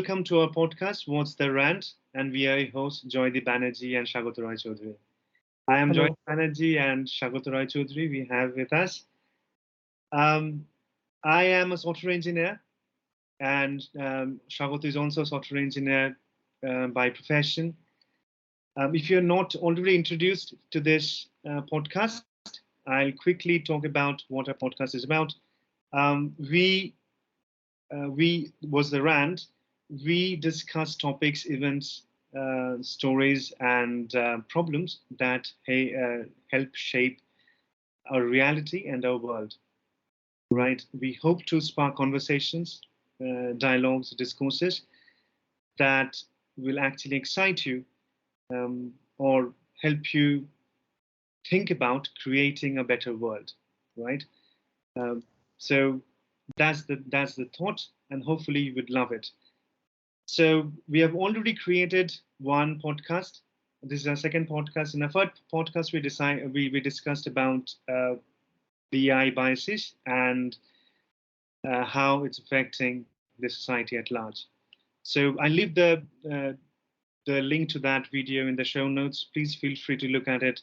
welcome to our podcast, What's the Rant? And we are your hosts, Joydeep Banerjee and Shagot Roy Chaudhary. I am Hello. Joydeep Banerjee and Shagot Roy Chaudhary. We have with us. Um, I am a software engineer, and Shagot is also a software engineer by profession. If you're not already introduced to this podcast, I'll quickly talk about what our podcast is about. We was the Rant. We discuss topics, events, stories, and problems that help shape our reality and our world. Right? We hope to spark conversations, dialogues, discourses that will actually excite you or help you think about creating a better world. Right? Um, so that's the thought, and hopefully you would love it. So we have already created one podcast. This is our second podcast. In our first podcast, we discussed about BI biases and how it's affecting the society at large. So I leave the link to that video in the show notes. Please feel free to look at it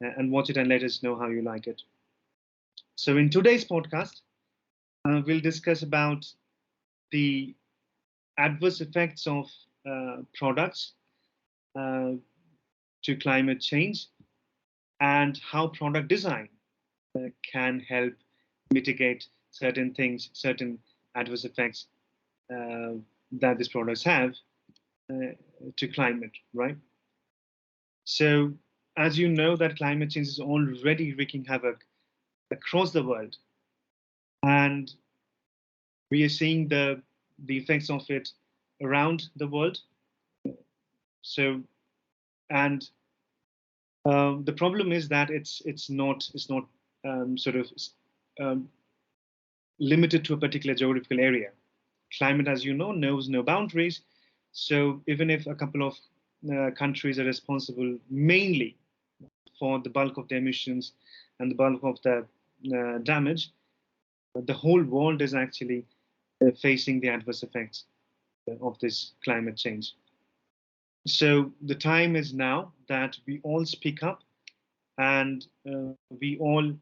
and watch it and let us know how you like it. So in today's podcast, we'll discuss about the adverse effects of products uh, to climate change and how product design can help mitigate certain things, certain adverse effects uh, that these products have to climate, right? So, as you know, that climate change is already wreaking havoc across the world, and we are seeing the effects of it around the world. So, and the problem is that it's not sort of um, limited to a particular geographical area. Climate, as you know, knows no boundaries. So even if a couple of countries are responsible mainly for the bulk of the emissions and the bulk of the damage, the whole world is actually facing the adverse effects of this climate change. So the time is now that we all speak up and we all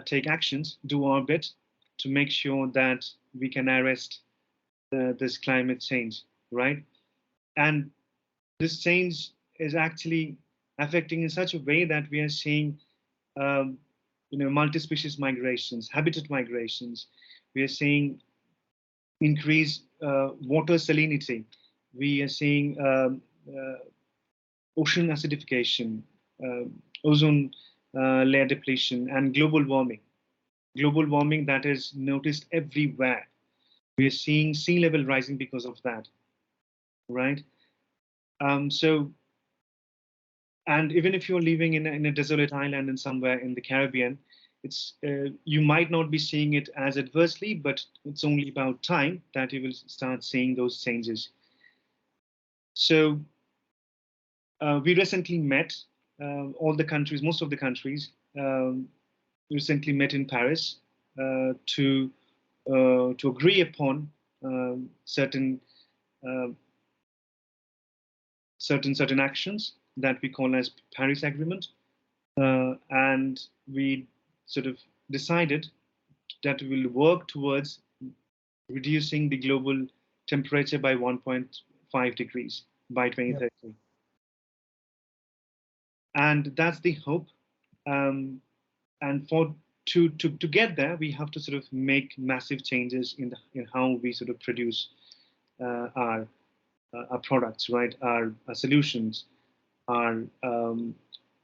take actions, do our bit to make sure that we can arrest this climate change, right? And this change is actually affecting in such a way that we are seeing, um, multi-species migrations, habitat migrations. We are seeing increased water salinity. We are seeing ocean acidification, ozone layer depletion, and global warming. Global warming that is noticed everywhere. We are seeing sea level rising because of that, right? So, and even if you're living in a desolate island and somewhere in the Caribbean, it's you might not be seeing it as adversely, but it's only about time that you will start seeing those changes. So we recently met all the countries, most of the countries recently met in Paris to agree upon certain uh, certain actions that we call as Paris Agreement, and we sort of decided that we will work towards reducing the global temperature by 1.5 degrees by Yep. 2030, and that's the hope. Um, and for to get there, we have to sort of make massive changes in how we sort of produce our products, right? Our solutions, our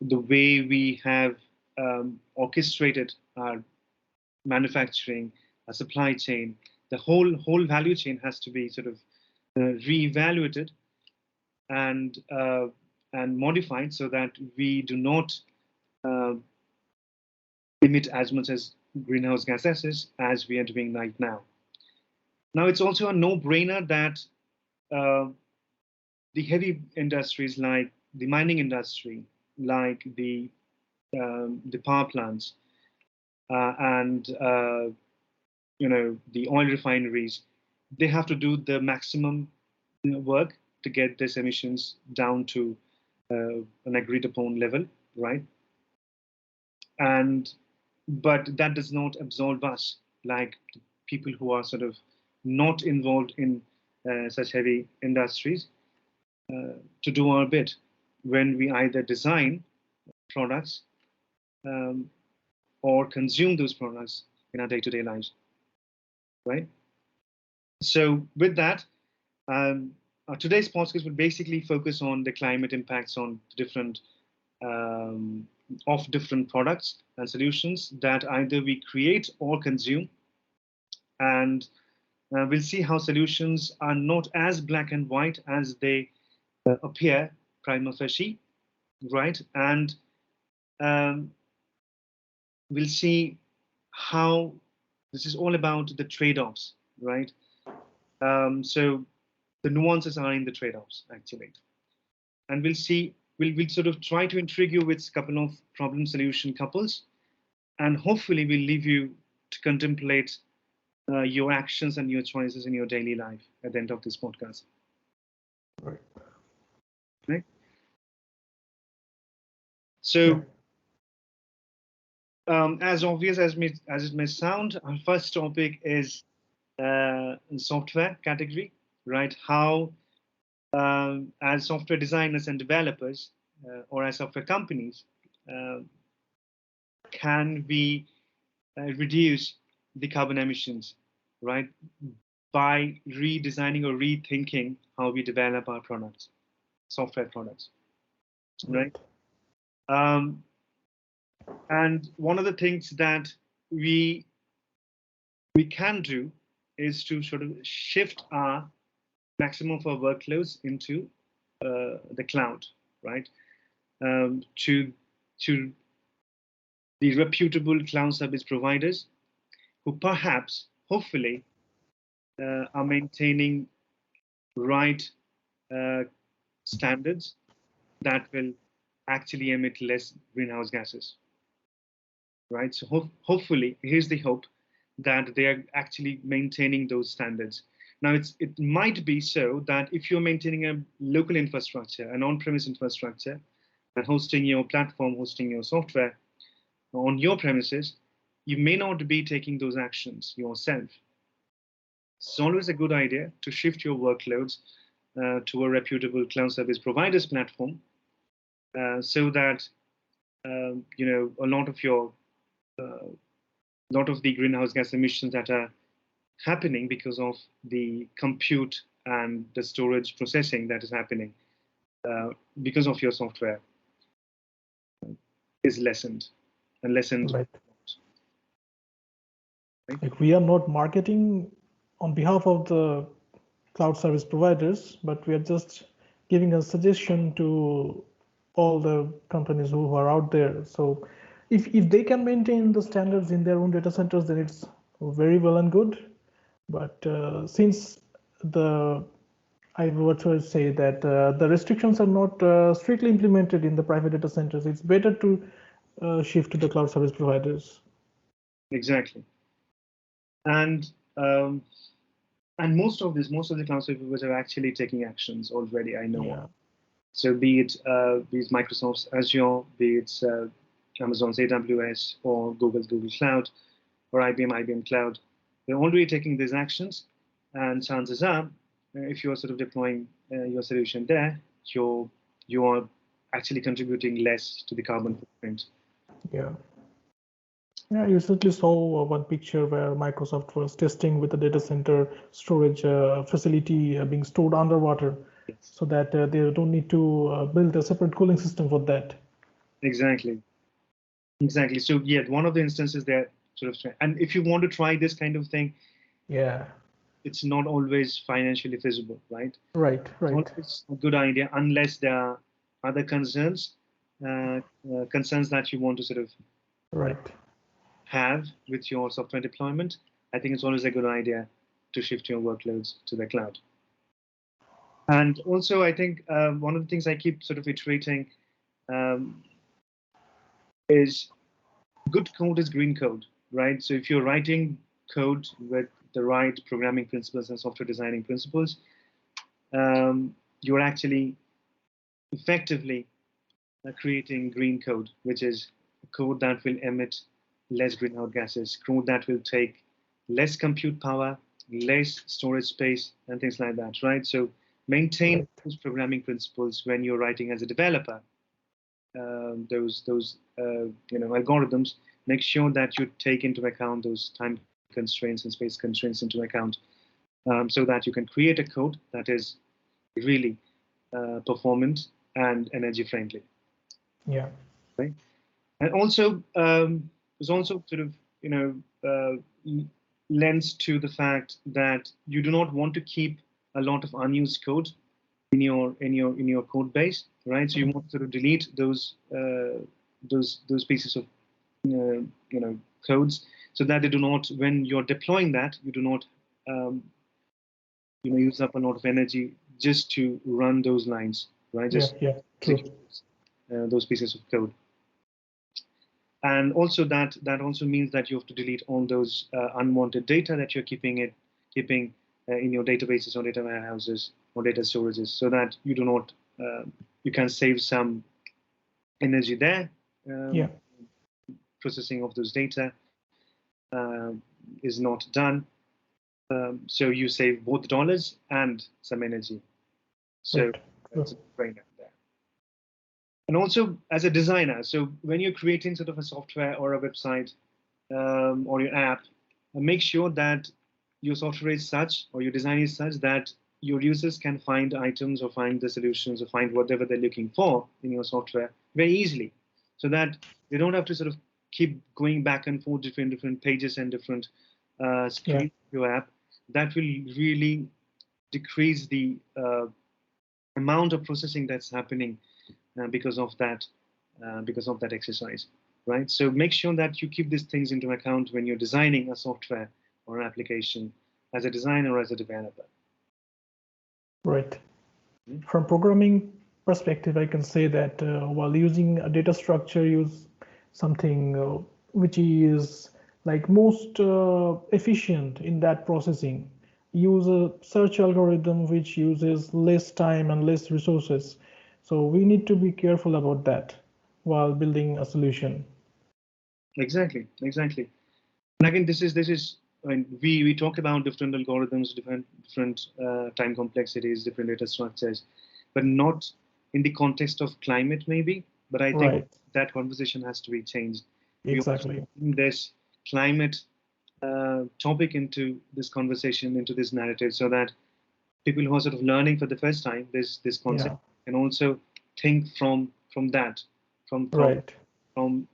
the way we have orchestrated our manufacturing, our supply chain, the whole value chain has to be sort of reevaluated and and modified so that we do not uh, emit as much as greenhouse gases as we are doing right now. Now, it's also a no-brainer that uh, the heavy industries like the mining industry, like the power plants, and the oil refineries, they have to do the maximum work to get these emissions down to an agreed upon level, right? But that does not absolve us, like people who are sort of not involved in such heavy industries, to do our bit when we either design products or consume those products in our day-to-day lives, right? So with that, today's podcast will basically focus on the climate impacts on different different products and solutions that either we create or consume, and we'll see how solutions are not as black and white as they appear prima facie, right? And we'll see how this is all about the trade-offs, right? So the nuances are in the trade-offs, actually. And we'll see, we'll sort of try to intrigue you with a couple of problem solution couples, and hopefully we'll leave you to contemplate your actions and your choices in your daily life at the end of this podcast. Right. Right? So, as obvious as it may sound, our first topic is software category, right? How, as software designers and developers, or as software companies, can we reduce the carbon emissions, right, by redesigning or rethinking how we develop our products, software products, right? And one of the things that we can do is to sort of shift our maximum of our workloads into the cloud, right? To the reputable cloud service providers who perhaps, hopefully, are maintaining right standards that will actually emit less greenhouse gases, right? So hopefully, here's the hope that they are actually maintaining those standards. Now, it might be so that if you're maintaining a local infrastructure, an on-premise infrastructure, and hosting your platform, hosting your software on your premises, you may not be taking those actions yourself. It's always a good idea to shift your workloads to a reputable cloud service providers platform, so that you know, a lot of the greenhouse gas emissions that are happening because of the compute and the storage processing that is happening because of your software is lessened and lessened. Right. Like, we are not marketing on behalf of the cloud service providers, but we are just giving a suggestion to all the companies who are out there. So if they can maintain the standards in their own data centers, then it's very well and good. But since I would say that the restrictions are not strictly implemented in the private data centers, it's better to shift to the cloud service providers. Exactly. And most of the cloud service providers are actually taking actions already, I know. Yeah. So be it Microsoft's Azure, be it Amazon's AWS, or Google's Google Cloud, or IBM Cloud, they're already taking these actions. And chances are, if you're sort of deploying your solution there, you're actually contributing less to the carbon footprint. Yeah. Yeah, you certainly saw one picture where Microsoft was testing with the data center storage facility being stored underwater, yes, so that they don't need to build a separate cooling system for that. Exactly. So yeah, one of the instances there sort of, and if you want to try this kind of thing, yeah, it's not always financially feasible, right? Right. It's a good idea unless there are other concerns that you want to sort of have with your software deployment. I think it's always a good idea to shift your workloads to the cloud. And also, I think one of the things I keep sort of iterating is good code is green code, right? So if you're writing code with the right programming principles and software designing principles, you're actually effectively creating green code, which is code that will emit less greenhouse gases, code that will take less compute power, less storage space, and things like that, right? So maintain Right. those programming principles when you're writing as a developer. Those algorithms. Make sure that you take into account those time constraints and space constraints into account, so that you can create a code that is really performant and energy friendly. Yeah. Right? And also, there's also sort of lends to the fact that you do not want to keep a lot of unused code in your code base, right? So you want to sort of delete those pieces of codes, so that they do not, when you're deploying that, you do not use up a lot of energy just to run those lines, right? Yeah. Just Yeah. True. those pieces of code. And also that also means that you have to delete all those unwanted data that you're keeping in your databases or data warehouses or data storages, so that you do not you can save some energy there. Yeah. Processing of those data is not done, so you save both dollars and some energy. So Right. it's a True. brainer there. And also as a designer, so when you're creating sort of a software or a website or your app, make sure that your software is such, or your design is such, that your users can find items or find the solutions or find whatever they're looking for in your software very easily, so that they don't have to sort of keep going back and forth between different pages and different Yeah. screens of your app. That will really decrease the amount of processing that's happening because of that exercise, right? So make sure that you keep these things into account when you're designing a software or an application as a designer or as a developer. Right. From programming perspective, I can say that while using a data structure, use something which is like most efficient in that processing. Use a search algorithm which uses less time and less resources. So we need to be careful about that while building a solution. Exactly. And again, this is I mean, we talk about different algorithms, different time complexities, different data structures, but not in the context of climate, maybe. But I think Right. that conversation has to be changed. We also Exactly. bring this climate topic into this conversation, into this narrative, so that people who are sort of learning for the first time this concept Yeah. can also think from that, from from Right. from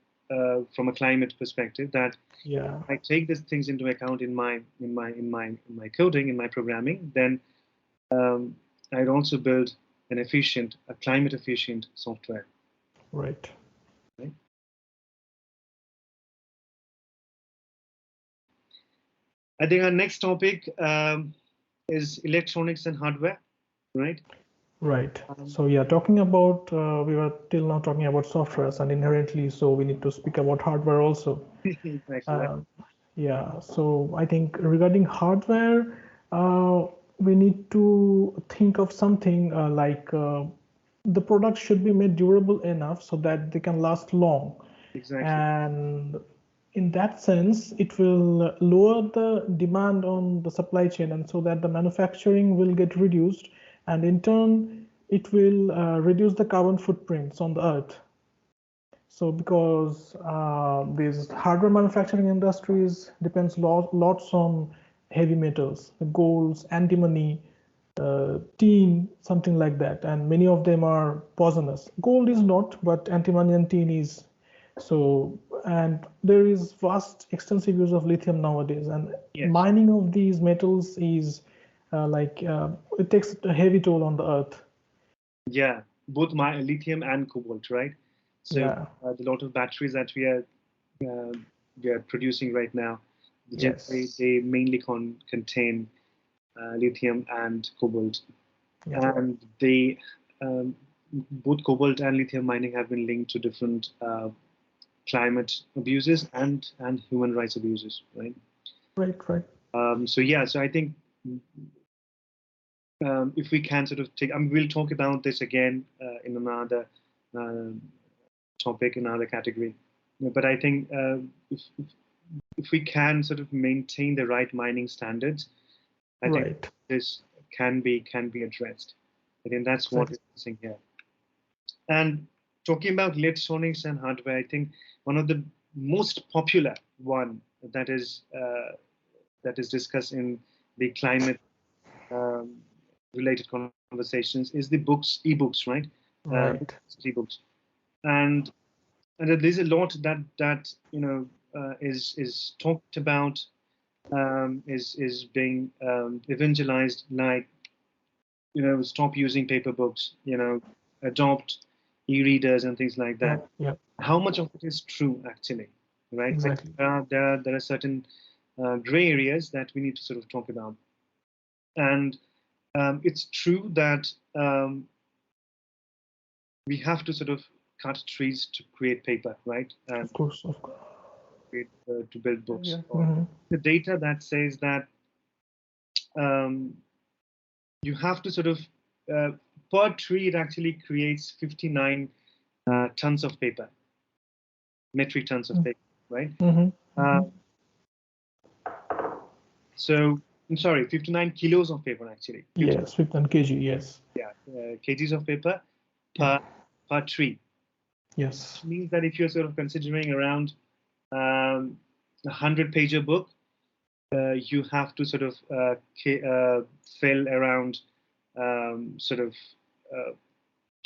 from a climate perspective, that Yeah. I take these things into account in my coding, in my programming, then I'd also build a climate efficient software. Right. Right? I think our next topic is electronics and hardware, right? Right. Um, So yeah, talking about we were till now talking about softwares, and inherently, so we need to speak about hardware also. exactly. Right? Uh, yeah. So I think regarding hardware, we need to think of something like the products should be made durable enough so that they can last long, Exactly. and in that sense, it will lower the demand on the supply chain, and so that the manufacturing will get reduced, and in turn, it will reduce the carbon footprints on the earth. So because these hardware manufacturing industries depends lots on heavy metals, golds, antimony, tin, something like that, and many of them are poisonous. Gold is not, but antimony and tin is. So, and there is vast, extensive use of lithium nowadays, and Yes. mining of these metals is it takes a heavy toll on the earth. Yeah. Both my lithium and cobalt, right? So Yeah. the lot of batteries that uh, we are producing right now, Yes. they mainly contain lithium and cobalt, Yeah. and they both cobalt and lithium mining have been linked to different climate abuses and human rights abuses, right? Right. Right. So yeah, so I think if we can sort of take, we'll talk about this again in another topic, another category. But I think if we can sort of maintain the right mining standards, I think this can be addressed. I think that's what we're missing here. And talking about electronics and hardware, I think one of the most popular one that is discussed in the climate related conversations is the ebooks, right? Ebooks, and there's a lot that is talked about, is being evangelized, like stop using paper books, adopt e-readers and things like that. How much of it is true actually, right? Exactly. There are certain gray areas that we need to sort of talk about. And it's true that we have to sort of cut trees to create paper, right? And of course. To build books. The data that says that you have to sort of per tree, it actually creates 59 tons of paper, metric tons of paper, right? So I'm sorry, 59 kilos of paper actually. Yes, 59 kg. Yes. Yeah, kgs of paper per tree. Yes. Which means that if you're sort of considering around 100-pager book, you have to sort of fill around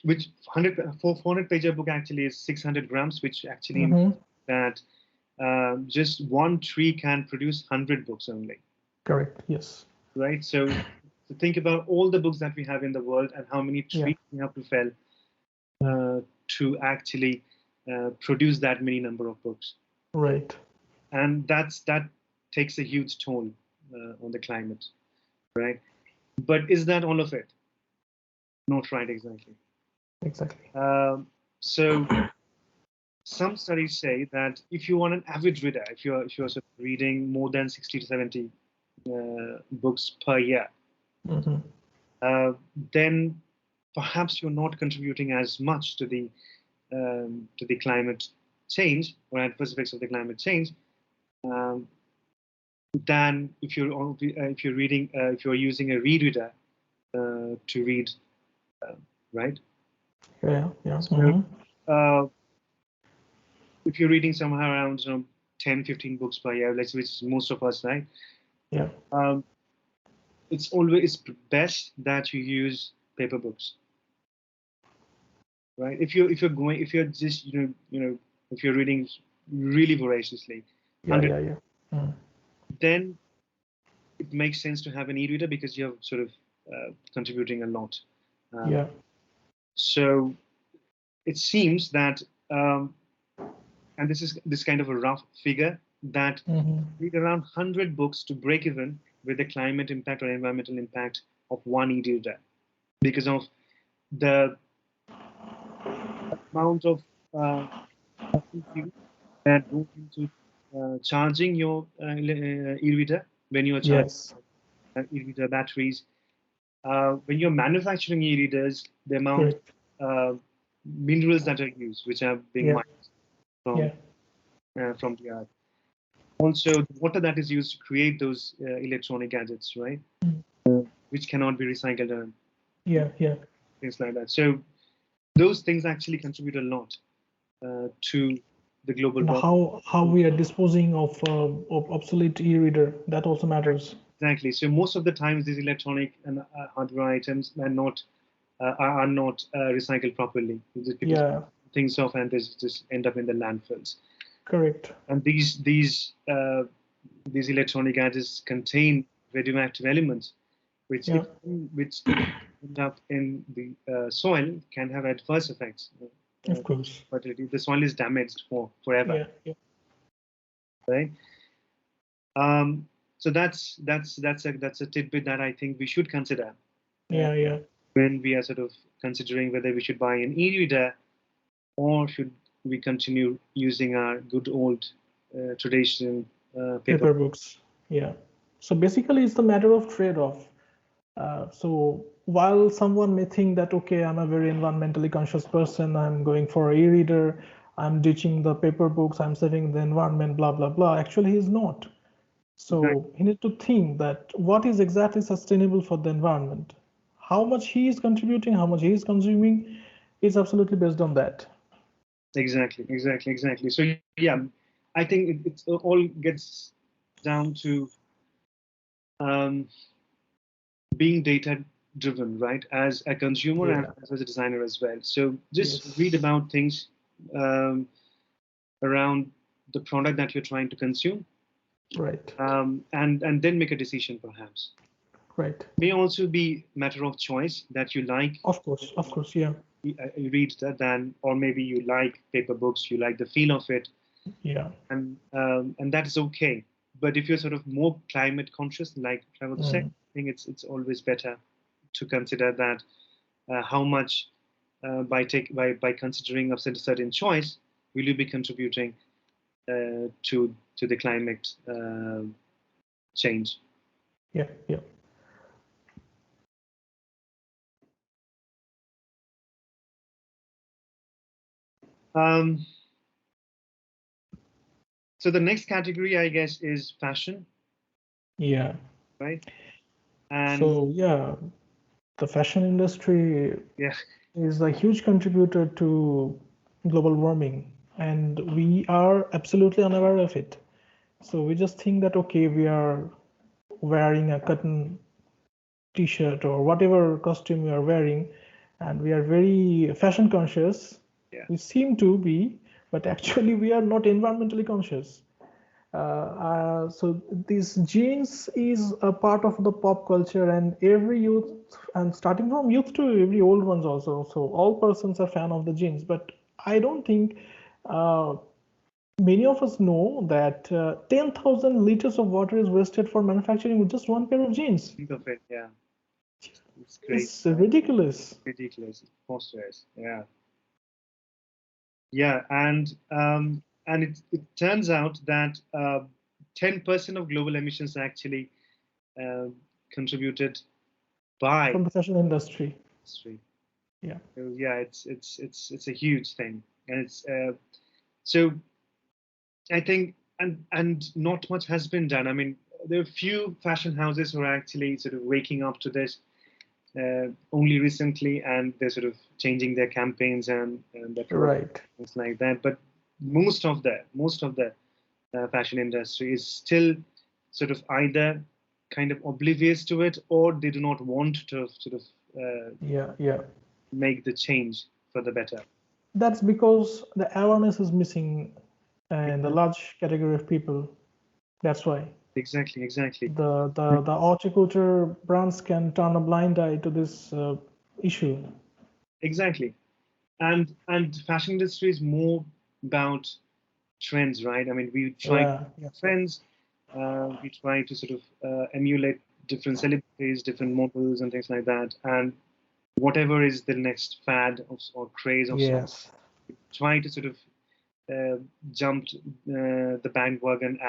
which 400-pager book actually is 600 grams, which actually means that just one tree can produce 100 books only. Correct. Yes. Right. So think about all the books that we have in the world and how many trees we have to fell to actually produce that many number of books. Right. And that takes a huge toll on the climate, right? But is that all of it? Not right, exactly. Exactly. So some studies say that if you want an average reader, if you're sort of reading more than 60 to 70 books per year, then perhaps you're not contributing as much to the climate change or adverse effects of the climate change than if you're using a reader to read, right? Yeah. So, if you're reading somewhere around 10, 15 books per year, which is most of us, right? Yeah. It's always best that you use paper books, right? If you're just if you're reading really voraciously, then it makes sense to have an e-reader because you're sort of contributing a lot. So it seems that, and this is kind of a rough figure, that read around 100 books to break even with the climate impact or environmental impact of one e-reader, because of the amount of that goes into charging your e-reader when you are charging e-reader batteries. When you're manufacturing e-readers, the amount of minerals that are used, which are being mined from the earth. Also, the water that is used to create those electronic gadgets, right? Which cannot be recycled and things like that. So those things actually contribute a lot to the global warming. How we are disposing of obsolete e-reader, that also matters. Exactly. So most of the times these electronic and hardware items are not recycled properly. People things off and they just end up in the landfills. Correct. And these electronic gadgets contain radioactive elements, which end up in the soil can have adverse effects. Of course. Fertility. The soil is damaged forever. Right. So that's a tidbit that I think we should consider. When we are sort of considering whether we should buy an e-reader or should we continue using our good old traditional paper books. So basically, it's the matter of trade-off. So while someone may think that, okay, I'm a very environmentally conscious person, I'm going for e-reader, I'm ditching the paper books, I'm saving the environment, blah, blah, blah. Actually, he's not. Exactly. So he needs to think that what is exactly sustainable for the environment. How much he is contributing, how much he is consuming is absolutely based on that. Exactly. So yeah, I think it all gets down to um, being data driven, right? As a consumer and Yeah. as a designer as well. So just read Yes. about things um, around the product that you're trying to consume, Right. and then make a decision perhaps. Right. May also be matter of choice that you like Of course. Of course. Yeah. read that than, or maybe you like paper books, you like the feel of it, Yeah. and that is okay. But if you're sort of more climate conscious, like travel to say, Mm. I think it's always better to consider that how much by considering a certain choice will you be contributing to the climate change. Yeah. Yeah. Um, so the next category, I guess, is fashion, Yeah. right? And So yeah, the fashion industry yeah, is a huge contributor to global warming, and we are absolutely unaware of it. So we just think that, okay, we are wearing a cotton t-shirt or whatever costume we are wearing, and we are very fashion conscious. yeah, We seem to be, but actually we are not environmentally conscious. So these jeans is a part of the pop culture, and every youth, and starting from youth to every old ones also. So all persons are fan of the jeans, but I don't think uh, many of us know that 10,000 liters of water is wasted for manufacturing with just one pair of jeans. think of it. Yeah, it's crazy, It's ridiculous. ridiculous, monstrous. Yeah, yeah, and it turns out that 10% of global emissions are actually uh, contributed by From the fashion industry. industry. Yeah. So yeah, it's a huge thing, and it's so I think and not much has been done. I mean, there are few fashion houses who are actually sort of waking up to this only recently, and they're sort of changing their campaigns and their products, Right. things like that. But most of the fashion industry is still sort of either kind of oblivious to it, or they do not want to sort of Yeah. Yeah. make the change for the better. That's because the awareness is missing in the large category of people. That's why Exactly. the horticulture brands can turn a blind eye to this issue. Exactly. And fashion industry is more about trends, right? I mean, we try Yeah. Yeah. trends, we try to sort of emulate different celebrities, different models, and things like that. And whatever is the next fad or craze of sort, Yes. try to sort of uh, jump the bandwagon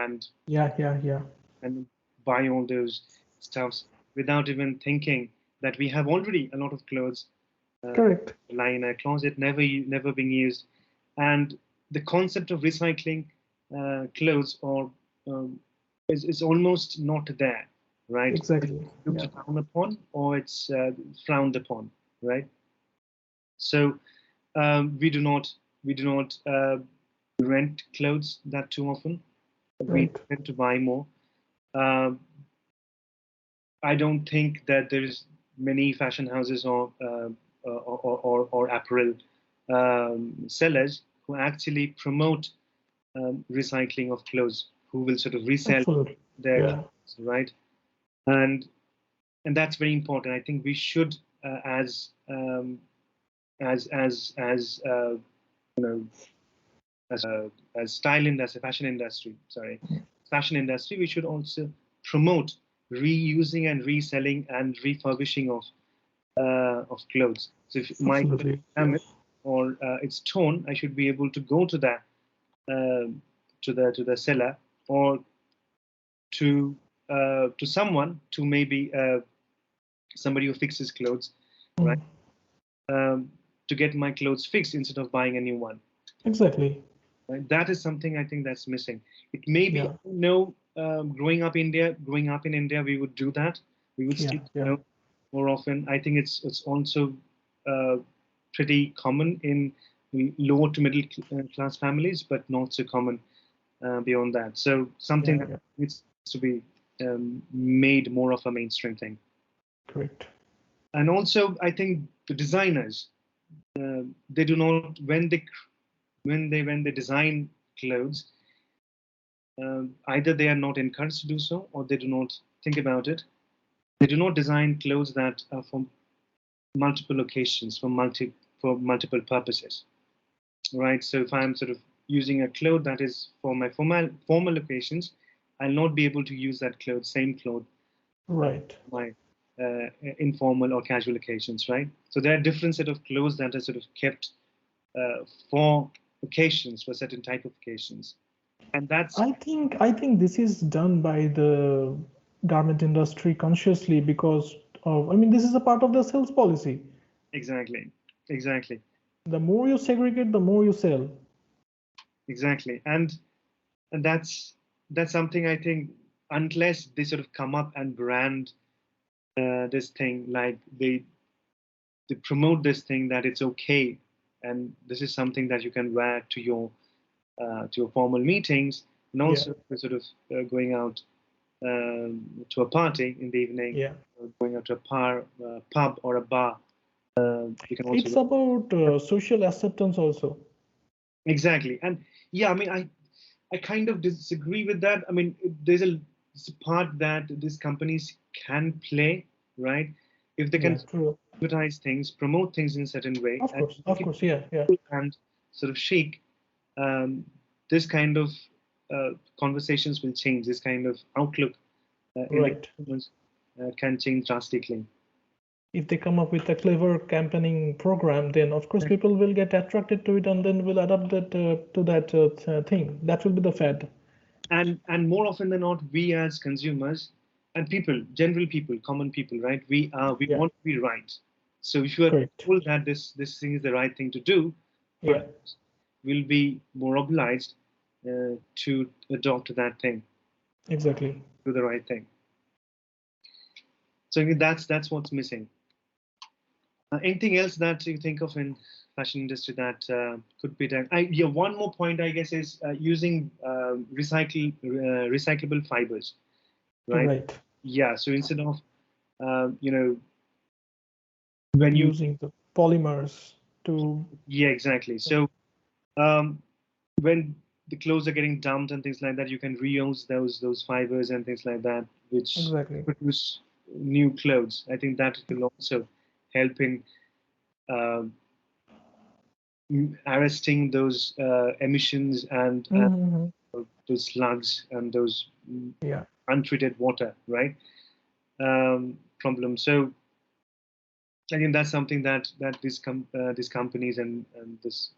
Yeah. Yeah. Yeah. and buy all those stuffs without even thinking that we have already a lot of clothes Correct. lying in a closet, never being used, and the concept of recycling clothes or is almost not there, right? It's Exactly. looked Yeah. down upon or it's frowned upon, right? So we do not rent clothes that too often. We Right. tend to buy more. Um, I don't think that there is many fashion houses or apparel sellers who actually promote recycling of clothes, who will sort of resell Absolutely. their Yeah. clothes, right? And and that's very important. I think we should, as you know, as style industry, fashion industry, sorry, fashion industry, we should also promote reusing and reselling and refurbishing of clothes. So if my clothes is Absolutely. damaged or it's torn, I should be able to go to that to the seller or to someone to maybe somebody who fixes clothes, Mm. right? To get my clothes fixed instead of buying a new one. Exactly. Right? That is something I think that's missing. It may be, Yeah. growing up in India, we would do that. We would still, Yeah. more often. I think it's also pretty common in lower to middle class families, but not so common beyond that. So something Yeah. that needs to be made more of a mainstream thing. Correct. And also, I think the designers, they do not, when they design clothes, either they are not encouraged to do so, or they do not think about it. They do not design clothes that are for multiple occasions, for multiple purposes, right? So if I'm sort of using a cloth that is for my formal occasions, I'll not be able to use that same cloth, Right. my informal or casual occasions, right? So there are different set of clothes that are sort of kept for occasions, for certain type of occasions, and that's I think this is done by the garment industry consciously because of, I mean, this is a part of the sales policy. exactly, The more you segregate, the more you sell. exactly, and that's something I think, unless they sort of come up and brand this thing, like they promote this thing that it's okay, and this is something that you can wear to your formal meetings, and Yeah. also to sort of going out to a party in the evening, Yeah. or going out to a pub or a bar. You can also It's about social acceptance also. exactly, and yeah, I mean, I kind of disagree with that. I mean, there's a part that these companies can play, right? If they Yeah. can True. advertise things, promote things in a certain way, Of and course. make Of it course. Yeah. Yeah. cool and sort of chic, this kind of conversations will change. This kind of outlook in the Right. consumers can change drastically. If they come up with a clever campaigning program, then of course people will get attracted to it and then will adapt that to that thing. That will be the fad. And more often than not, we as consumers and people, general people, common people, right, we Yeah. want to be right. So if you are Correct. told that this thing is the right thing to do, Yeah. we'll be more obliged to adopt that thing, Exactly. do the right thing. So I mean, that's what's missing. Anything else that you think of in fashion industry that could be done? Yeah, one more point I guess is using recyclable fibers, right? Right. Yeah. So instead of you know, when you, Using the polymers to. yeah, exactly. So um, when the clothes are getting dumped and things like that, you can reuse those fibers and things like that, which Exactly. produce new clothes. I think that will also help in um, arresting those emissions and Mm-hmm. those slugs and those Yeah. untreated water, right? Problems. So I think that's something that these companies and this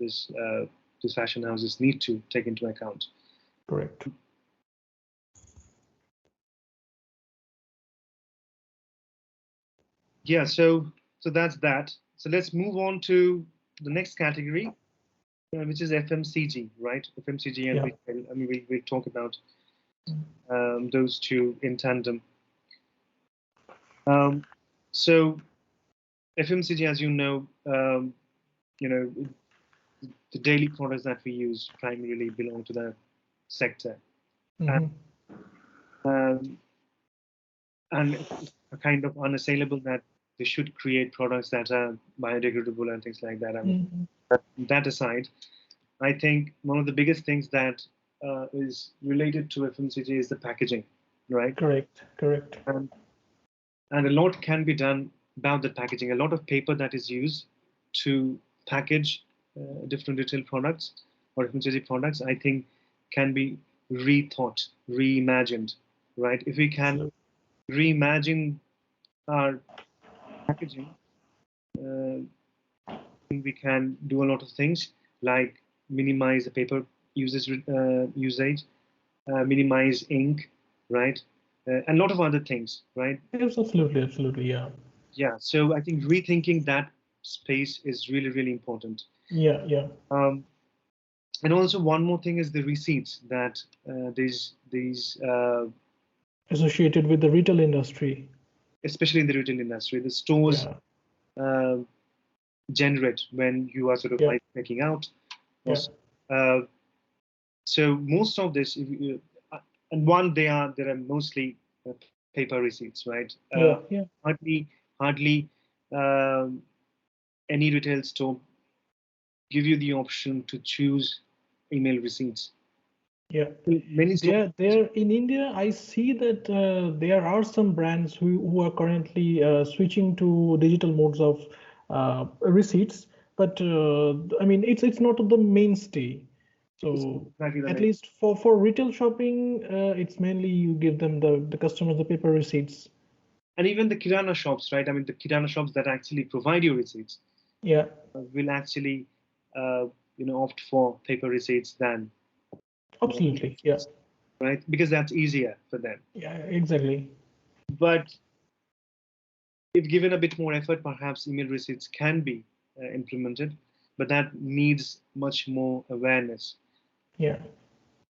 fashion houses need to take into account. Correct. Yeah. So that's that. So let's move on to the next category, which is FMCG, right? FMCG and Yeah. retail. I mean, we'll talk about those two in tandem. Um, so FMCG, as you know, the daily products that we use primarily belong to that sector, and, Mm-hmm. um, and it's a kind of unassailable that they should create products that are biodegradable and things like that. I mean, Mm-hmm. that aside, I think one of the biggest things that is related to FMCG is the packaging, right? Correct. Correct. And, and a lot can be done about the packaging. A lot of paper that is used to package different retail products or FMCG products, I think, can be rethought, reimagined, right? If we can Absolutely. reimagine our packaging, uh, we can do a lot of things like minimize the paper usage, minimize ink, right? And a lot of other things, right? Yes, absolutely. Absolutely. Yeah. Yeah, so I think rethinking that space is really, really important. Yeah, yeah. And also one more thing is the receipts that these Associated with the retail industry. especially in the retail industry, the stores Yeah, uh, generate when you are sort of yeah, like checking out. yeah, Uh, so most of this, and one there are mostly paper receipts, right? yeah, yeah, Hardly um, any retail store give you the option to choose email receipts. yeah. Many stores, There in India, I see that there are some brands who are currently switching to digital modes of receipts, but I mean it's not the mainstay. it's So exactly the at main. least for retail shopping, it's mainly you give them the customers the paper receipts. And even the kirana shops, right? I mean, the kirana shops that actually provide you receipts Yeah, will actually, uh, opt for paper receipts than absolutely. Yeah, right? Because that's easier for them. yeah, exactly. But if given a bit more effort, perhaps email receipts can be implemented, but that needs much more awareness. Yeah,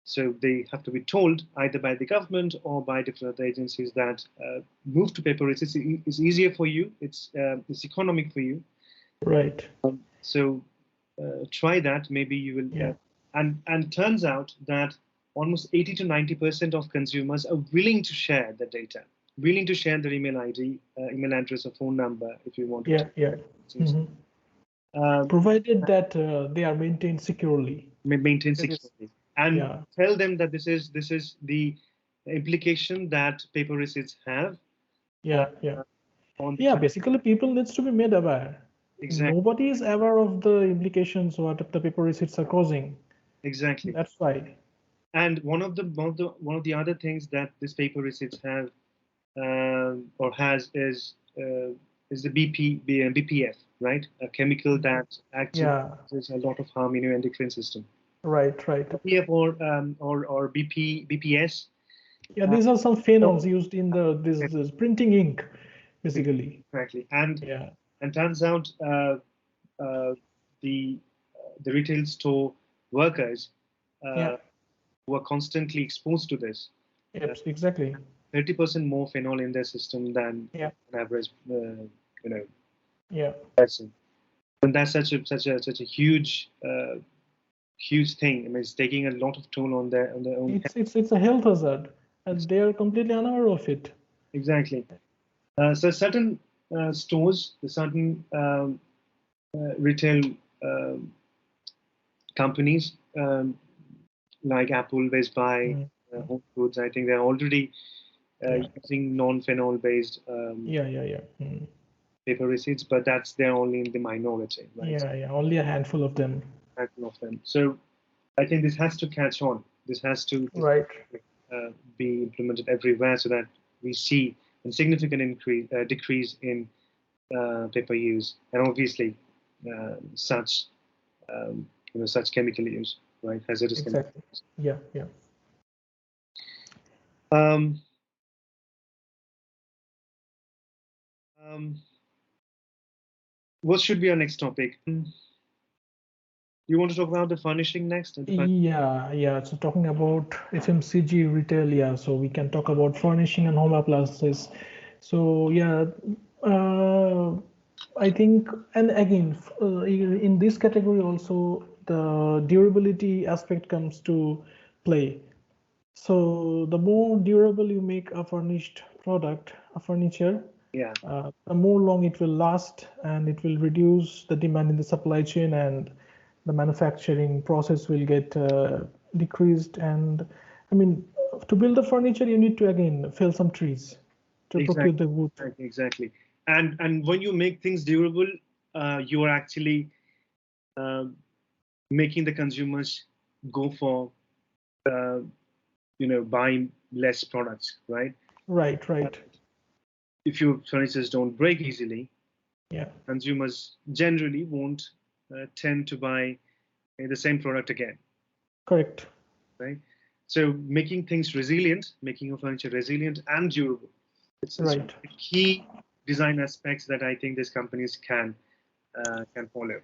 So they have to be told either by the government or by different other agencies that move to paper receipts is easier for you. It's economic for you. right. So try that. Maybe you will. Yeah, And turns out that almost 80 to 90% of consumers are willing to share the data, willing to share their email ID, email address, or phone number if you want to. yeah, yeah. Hmm. Um, Provided that they are maintained securely. Maintain That is, security and yeah, tell them that this is the implication that paper receipts have uh, yeah, yeah. on the Yeah, basically people needs to be made aware. exactly Nobody is aware of the implications what the paper receipts are causing. exactly. That's why. And one of the other things that this paper receipts have or has is the BPF, right? A chemical that actually Yeah, causes a lot of harm in your endocrine system. right, right. BPF or BPS. Yeah, Uh, these are some phenols so- used in the this printing ink, basically. exactly, and Yeah, turns out uh, the the retail store workers yeah, who are constantly exposed to this uh, yep, exactly. 30% more phenol in their system than Yeah, an average yeah. person. And that's such a huge thing. I mean, it's taking a lot of toll on their own health. It's a health hazard, and they are completely unaware of it. Exactly. So certain stores, the certain retail um, companies like Apple, Best Buy, Mm. Home Foods, I think they're already Yeah, using non-phenol based yeah, yeah, yeah. Mm. paper receipts, but they're only in the minority, right? Yeah, yeah. Only a handful of them. Handful of them. So I think this has to catch on. This Right. be implemented everywhere so that we see a significant decrease in paper use, and obviously such such chemical use, right? Hazardous chemical Exactly. use. Yeah, yeah. Um, um, what should be our next topic? You want to talk about the furnishing next? Yeah, yeah. So talking about FMCG retail, yeah. So we can talk about furnishing and home appliances. So yeah, uh, I think, and again, in this category also the durability aspect comes to play. So the more durable you make a furnished product, a furniture, Yeah, the more long it will last, and it will reduce the demand in the supply chain, and the manufacturing process will get decreased. And I mean, to build the furniture, you need to again fell some trees to procure exactly, the wood. exactly. And when you make things durable, you are actually uh, making the consumers go for uh, buying less products, right? Right, Uh, right. if your furnitures don't break easily, Yeah, consumers generally won't tend to buy the same product again, correct. right? So making things resilient, making your furniture resilient and durable, it's Right. a key design aspects that I think these companies can follow.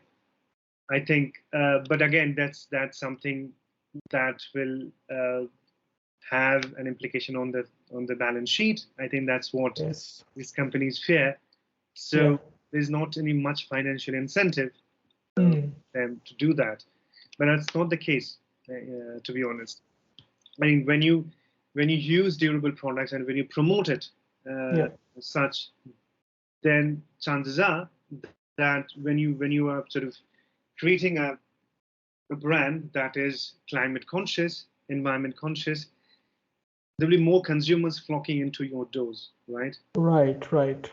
I think, but again, that's something that will have an implication on the balance sheet. I think that's what these companies fear. So there's not any much financial incentive them to do that. But that's not the case, to be honest. I mean, when you use durable products and when you promote it such, then chances are that when you are sort of creating a brand that is climate conscious, environment conscious, there will be more consumers flocking into your doors, right? Right.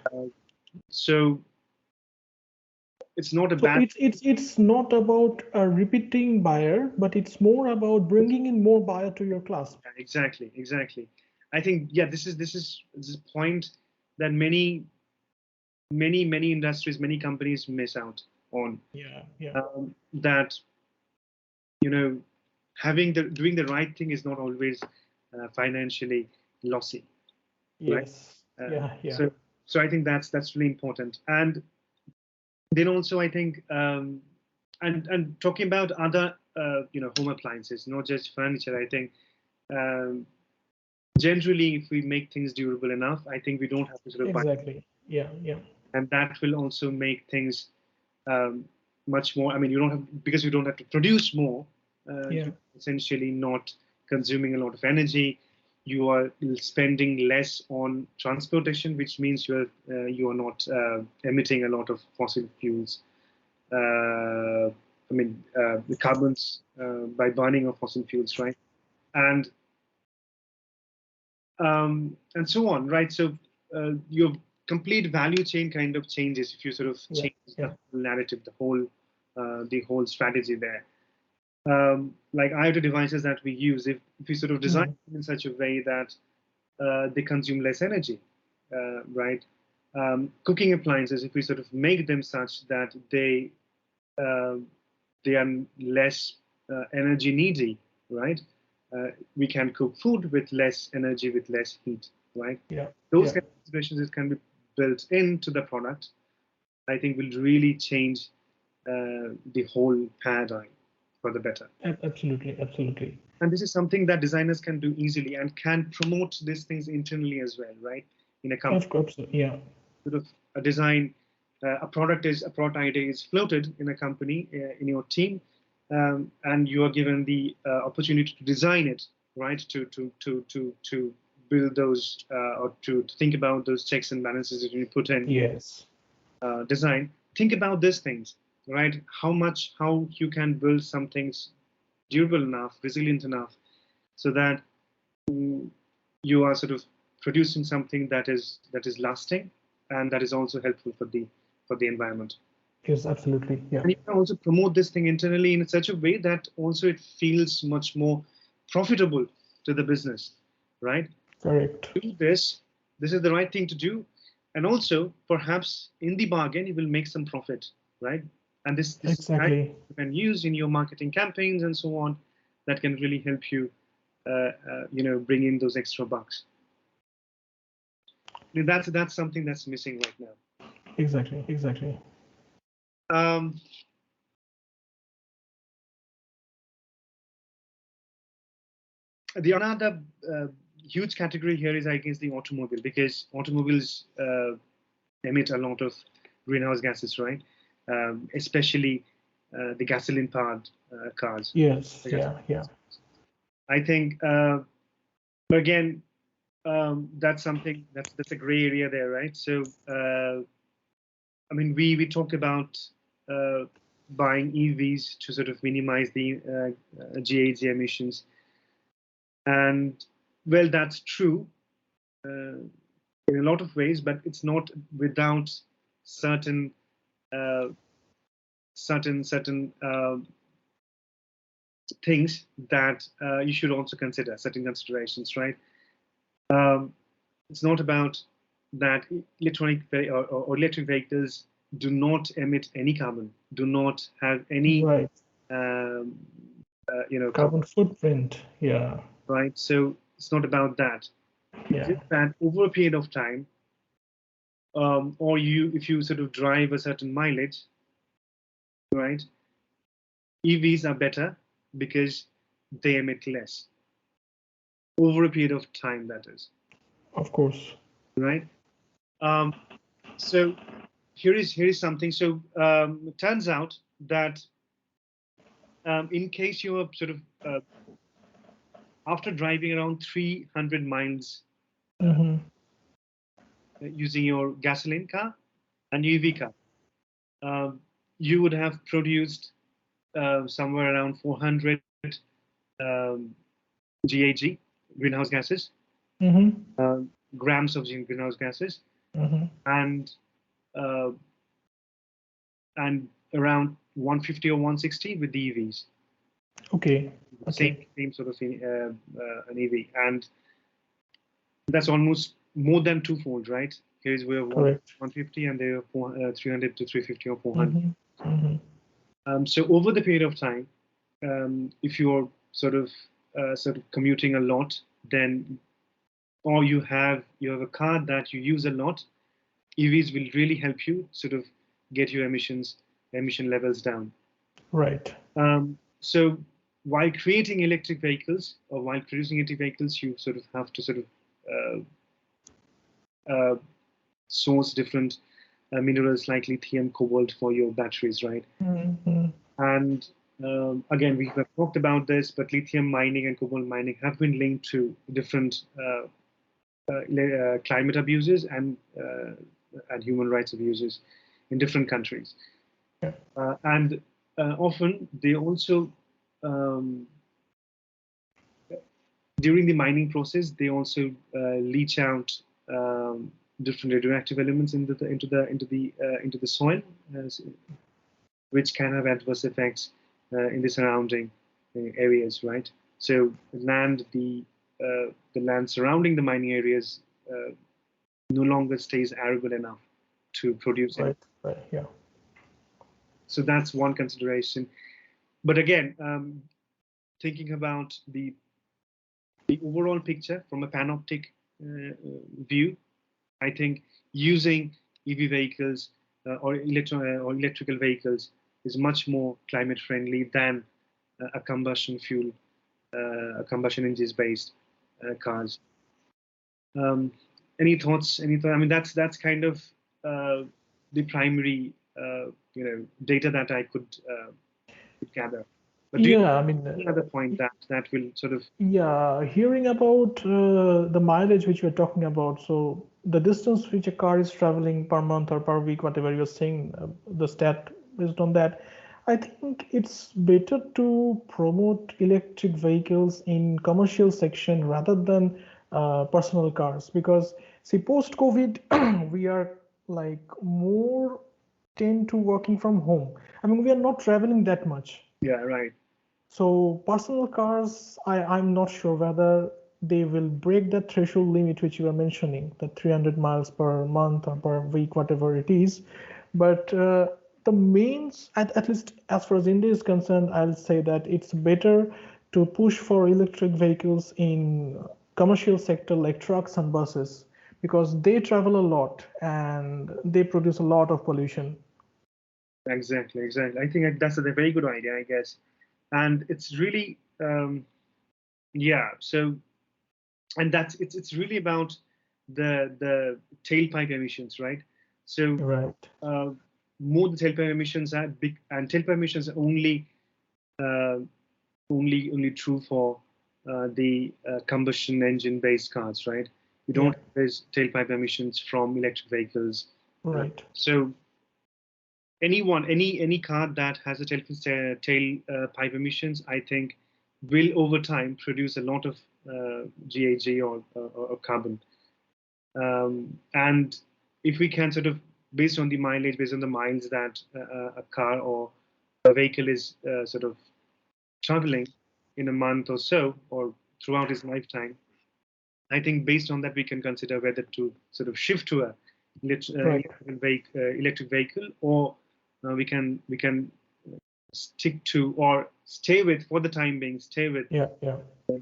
So it's not a bad. It's not about a repeating buyer, but it's more about bringing in more buyer to your class. Exactly. I think this is a point that many industries, many companies miss out on. That doing the right thing is not always financially lossy. Yes. Right? So I think that's really important. And then also I think and talking about other home appliances, not just furniture. I think generally, if we make things durable enough, I think we don't have to sort of buy. Yeah. And that will also make things much more. I mean, because you don't have to produce more. You're essentially not consuming a lot of energy. You are spending less on transportation, which means you are not emitting a lot of fossil fuels. The carbons by burning of fossil fuels, right? And so on, right? So your complete value chain kind of changes if you sort of change the whole narrative, the whole strategy there. Like IoT devices that we use, if we sort of design them in such a way that they consume less energy, right? Cooking appliances, if we sort of make them such that they are less energy needy, right? We can cook food with less energy, with less heat, right? Those kind of situations that can be built into the product, I think will really change the whole paradigm for the better. Absolutely. And this is something that designers can do easily and can promote these things internally as well, right? In a company. Of course, yeah. Sort of a design, a product idea is floated in a company, in your team, and you are given the opportunity to design it, right? To build those or to think about those checks and balances that you put in. Design. Think about these things, right? How you can build some things durable enough, resilient enough, so that you are sort of producing something that is lasting and that is also helpful for the environment. Yes, absolutely. Yeah. And you can also promote this thing internally in such a way that also it feels much more profitable to the business, right? Correct. Do this is the right thing to do, and also perhaps in the bargain you will make some profit, right? And this exactly you can use in your marketing campaigns and so on, that can really help you bring in those extra bucks. I mean, that's something that's missing right now. Exactly. The another huge category here is, I guess, the automobile, because automobiles emit a lot of greenhouse gases, right? Especially the gasoline-powered cars. Yes. Yeah. I think, but again, that's something that's a gray area there, right? So, I mean, we talk about buying EVs to sort of minimize the GHG emissions, and well, that's true in a lot of ways, but it's not without certain things that you should also consider, certain considerations, right? It's not about that electric vehicles do not emit any carbon, do not have any carbon footprint. Yeah. Right. So it's not about that. It's just that over a period of time, or if you sort of drive a certain mileage, right? EVs are better because they emit less over a period of time, that is. Of course. Right. So here is something. So it turns out that in case you are sort of after driving around 300 miles using your gasoline car and EV car, you would have produced somewhere around 400 GHG, greenhouse gases, grams of greenhouse gases, and around 150 or 160 with the EVs. Okay. Same sort of an EV, and that's almost more than twofold, right? Here's we have 150, and there are 300 to 350 or 400. So over the period of time, if you're sort of commuting a lot, then, or you have a car that you use a lot, EVs will really help you sort of get your emission levels down. Right. So while creating electric vehicles or while producing electric vehicles, you sort of have to sort of source different minerals like lithium, cobalt for your batteries, right? And again, we have talked about this, but lithium mining and cobalt mining have been linked to different climate abuses and human rights abuses in different countries. And often they also, during the mining process, they also leach out different radioactive elements into the soil, which can have adverse effects in the surrounding areas, right? So the land surrounding the mining areas no longer stays arable enough to produce it. Right. Yeah. So that's one consideration. But again, thinking about the overall picture from a panoptic view, I think using EV vehicles or electrical vehicles is much more climate friendly than a combustion engines based cars. Any thoughts? I mean, that's kind of the primary data that I could gather. But yeah, I mean, any other point that will sort of? Yeah, hearing about the mileage which you're talking about, so the distance which a car is traveling per month or per week, whatever you're saying, the stat based on that, I think it's better to promote electric vehicles in commercial section rather than personal cars, because see, post-COVID, we are like more tend to working from home. I mean, we are not traveling that much. Yeah, right. So personal cars, I'm not sure whether they will break that threshold limit which you are mentioning, the 300 miles per month or per week, whatever it is. But the mains, at least as far as India is concerned, I'll say that it's better to push for electric vehicles in commercial sector like trucks and buses, because they travel a lot and they produce a lot of pollution. Exactly. I think that's a very good idea, I guess. And it's really, yeah. So, and it's really about the tailpipe emissions, right? So, more the tailpipe emissions are big, and tailpipe emissions are only true for the combustion engine based cars, right? You don't have these tailpipe emissions from electric vehicles, right? So any car that has a tailpipe emissions, I think, will over time produce a lot of GHG or carbon. And if we can sort of, based on the mileage, based on the miles that a car or a vehicle is sort of traveling in a month or so, or throughout its lifetime, I think based on that we can consider whether to sort of shift to a electric vehicle, or we can stick to or stay with, for the time being,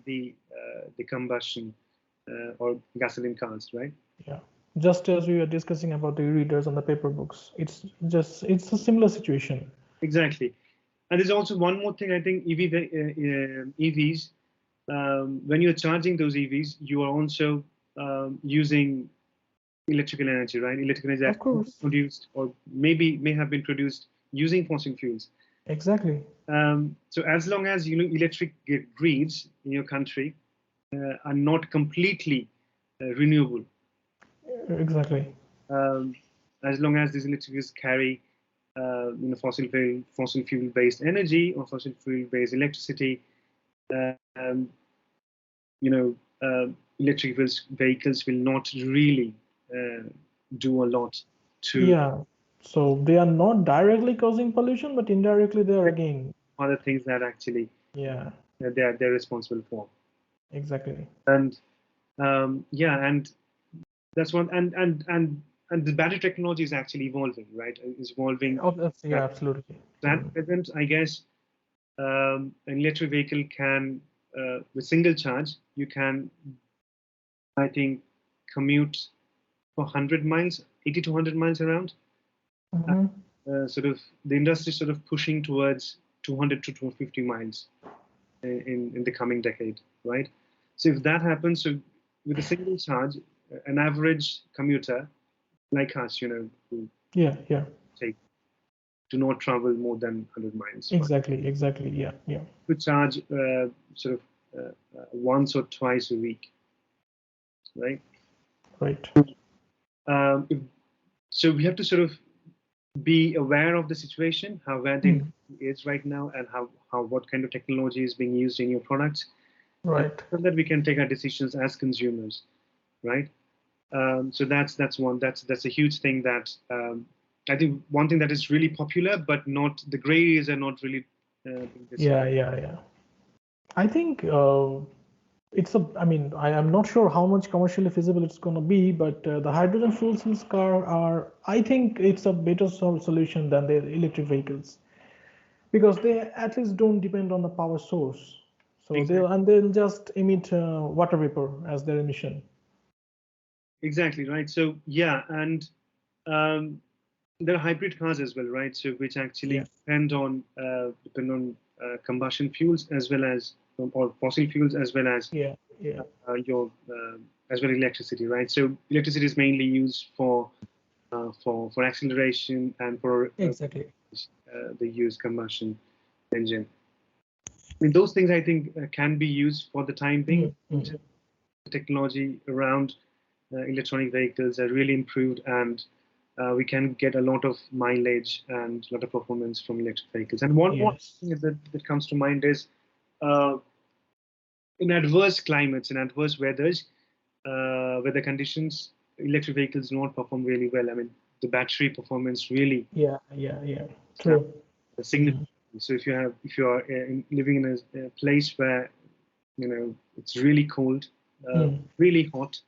the combustion or gasoline cars, right? Yeah. Just as we were discussing about the e-readers and the paper books, it's a similar situation. Exactly. And there's also one more thing. I think EVs, when you're charging those EVs, you are also using electrical energy, right? Electrical energy Of that is course. produced or maybe may have been produced using fossil fuels. Exactly. So as long as electric grids in your country are not completely renewable, Exactly. um, as long as these electric grids carry fossil fuel based energy or fossil fuel based electricity, um, you know, electric vehicles will not really uh, do a lot to Yeah. So they are not directly causing pollution, but indirectly they are again. other things that actually Yeah. they're responsible for. Exactly. And yeah, and that's one. And the battery technology is actually evolving, right? It's evolving. Yeah, absolutely. At present, I guess an electric vehicle can, with single charge, you can, I think, commute for 100 miles, 80 to 100 miles around. Mm-hmm. Sort of the industry sort of pushing towards 200 to 250 miles in the coming decade, right? So if that happens, so with a single charge, an average commuter like us, who Yeah, yeah. take do not travel more than 100 miles, right? Exactly, exactly. Yeah, yeah. To charge sort of once or twice a week, right? Right. If, so we have to sort of be aware of the situation, how where the industry is right now, and how what kind of technology is being used in your products, Right. so that we can take our decisions as consumers, right? So that's one that's a huge thing that I think one thing that is really popular, but not the gray areas are not really being discussed. Yeah, yeah, yeah. I think I mean, I am not sure how much commercially feasible it's going to be, but the hydrogen fuel cells car are, I think it's a better solution than the electric vehicles because they at least don't depend on the power source. So Exactly, they'll just emit water vapor as their emission. exactly, right. So yeah, and um, there are hybrid cars as well, right? So which Yeah, actually depend on combustion fuels as well as or fossil fuels as well as yeah, yeah. your as well as electricity, right? So electricity is mainly used for acceleration and for Exactly. the used combustion engine. I mean, those things I think can be used for the time being. Mm-hmm. The technology around electronic vehicles are really improved, and we can get a lot of mileage and a lot of performance from electric vehicles. And one Yes. thing that comes to mind is uh, in adverse climates, in adverse weather conditions, electric vehicles do not perform really well. I mean, the battery performance really Yeah, yeah, yeah. snaps True. significantly. So if you are living in a place where it's really cold, Mm. really hot,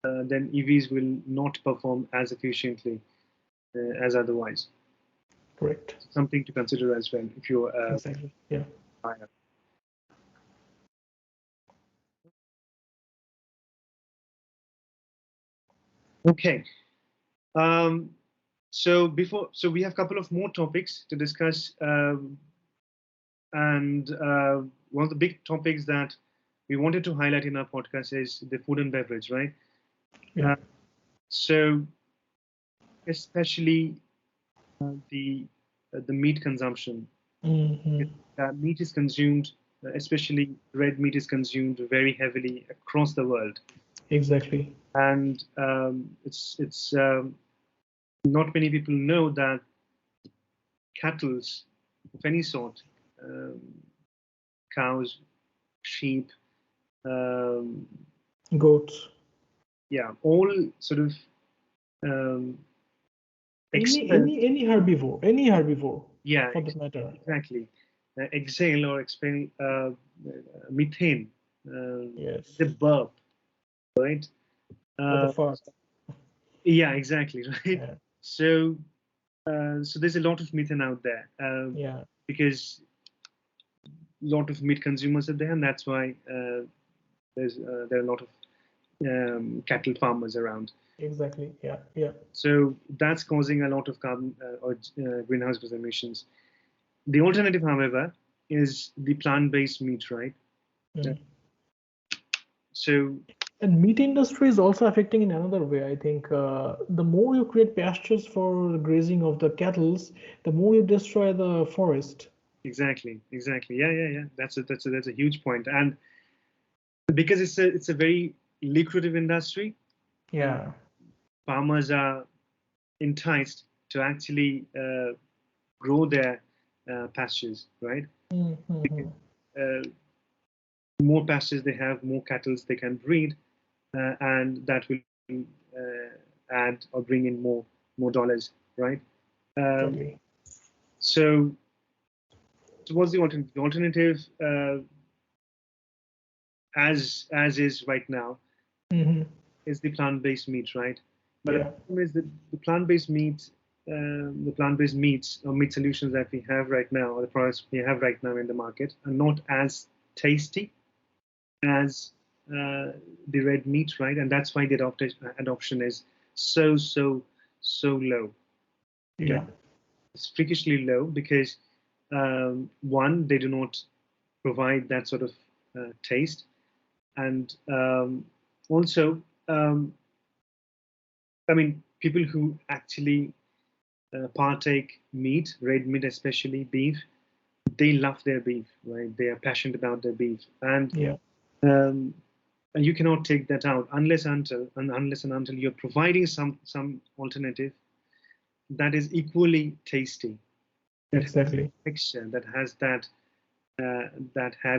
then EVs will not perform as efficiently as otherwise. Correct. Something to consider as well if you're Exactly. Yeah. buyer. Okay. Um, so we have a couple of more topics to discuss, and one of the big topics that we wanted to highlight in our podcast is the food and beverage, right? Yeah. Uh, so especially the meat consumption. Mm-hmm. Meat is consumed, especially red meat is consumed very heavily across the world, Exactly. and it's not many people know that cattle's of any sort, um, cows, sheep, um, Goats. yeah, all sort of um, Any expel, any any herbivore. Any herbivore, yeah, for that matter. exactly, exhale or expel methane, Yes. the burp, right? Or the Uh, fart. yeah, exactly, right. Yeah. So, so there's a lot of methane out there Yeah. because a lot of meat consumers are there, and that's why there are a lot of cattle farmers around. Exactly. Yeah. Yeah. So that's causing a lot of carbon or greenhouse gas emissions. The alternative, however, is the plant-based meat, right? Mm. So And meat industry is also affecting in another way. I think the more you create pastures for grazing of the cattles, the more you destroy the forest. exactly. Yeah. That's a huge point. And because it's a very lucrative industry, uh, Yeah. farmers are enticed to actually grow their pastures, right? Mm-hmm. Uh, more pastures they have, more cattle they can breed, and that will add or bring in more dollars, right? Um, Exactly. so, so what's the alternative? The alternative, as is right now, Mm-hmm. is the plant-based meat, right? But the Yeah. problem is that the plant-based meats or meat solutions that we have right now, or the products we have right now in the market, are not as tasty as the red meat, right? And that's why the adoption is so low. Okay, Yeah. it's freakishly low because one, they do not provide that sort of taste, and also, I mean, people who actually partake meat, red meat, especially beef, they love their beef, right? They are passionate about their beef, Yeah. um, and you cannot take that out unless and until you're providing some alternative that is equally tasty, that has Exactly. texture, that has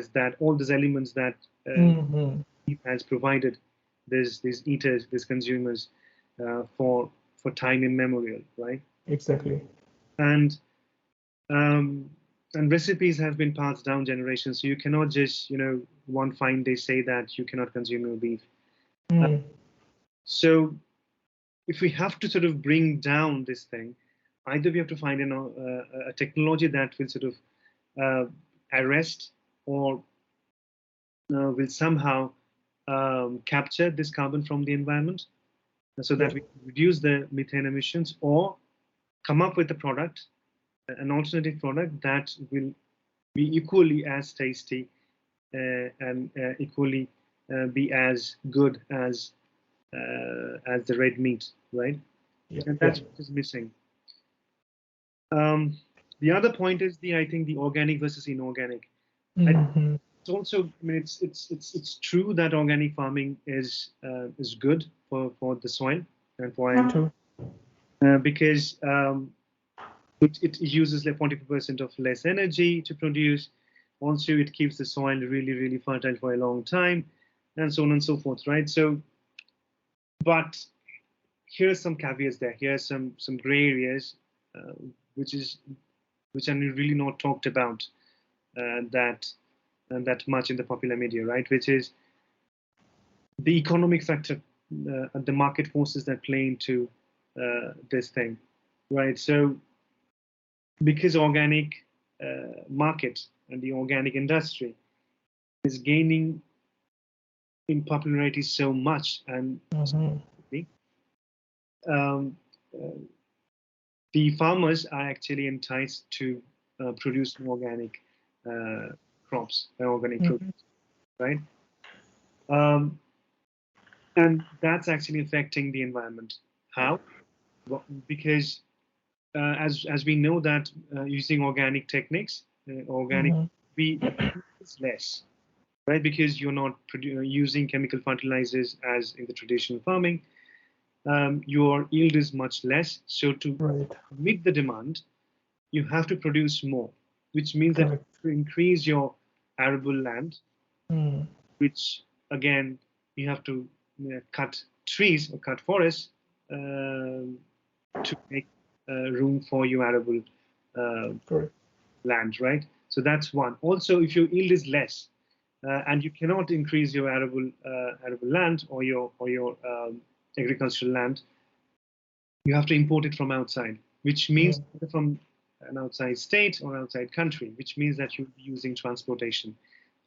that all those elements that Mm-hmm. beef has provided these eaters, these consumers for time immemorial, right? Exactly. And um, and recipes have been passed down generations, so you cannot just one fine day say that you cannot consume your beef. Uh, Mm. so if we have to sort of bring down this thing, either we have to find a technology that will sort of uh, arrest or will somehow capture this carbon from the environment so Yeah. that we reduce the methane emissions, or come up with a product, an alternative product that will be equally as tasty and equally be as good as the red meat, right? Yeah. And Yeah. that's what is missing. Um, the other point is I think the organic versus inorganic. Mm-hmm. It's also, I mean, it's true that organic farming is good for the soil and for True. because it uses like 40% of less energy to produce. Also, it keeps the soil really fertile for a long time, and so on and so forth, right? So, but here's some caveats there. Here's some gray areas, uh, which is which are really not talked about that much in the popular media, right? Which is the economic factor, the market forces that play into this thing, right? So because organic market and the organic industry is gaining in popularity so much, and Mm-hmm. um, uh, the farmers are actually enticed to produce organic uh, crops, organic produce, Mm-hmm. right? Um, and that's actually affecting the environment. How? Well, because as we know that using organic techniques, organic Mm-hmm. we is less, right? Because you're not using chemical fertilizers as in the traditional farming. Your yield is much less. So to Right. meet the demand, you have to produce more, which means that Correct. to increase your arable land, Mm. which again you have to cut trees or cut forests to make room for your arable uh, Correct. land, right? So that's one. Also, if your yield is less and you cannot increase your arable land or your agricultural land, you have to import it from outside, which means Mm. from an outside state or outside country, which means that you'll be using transportation,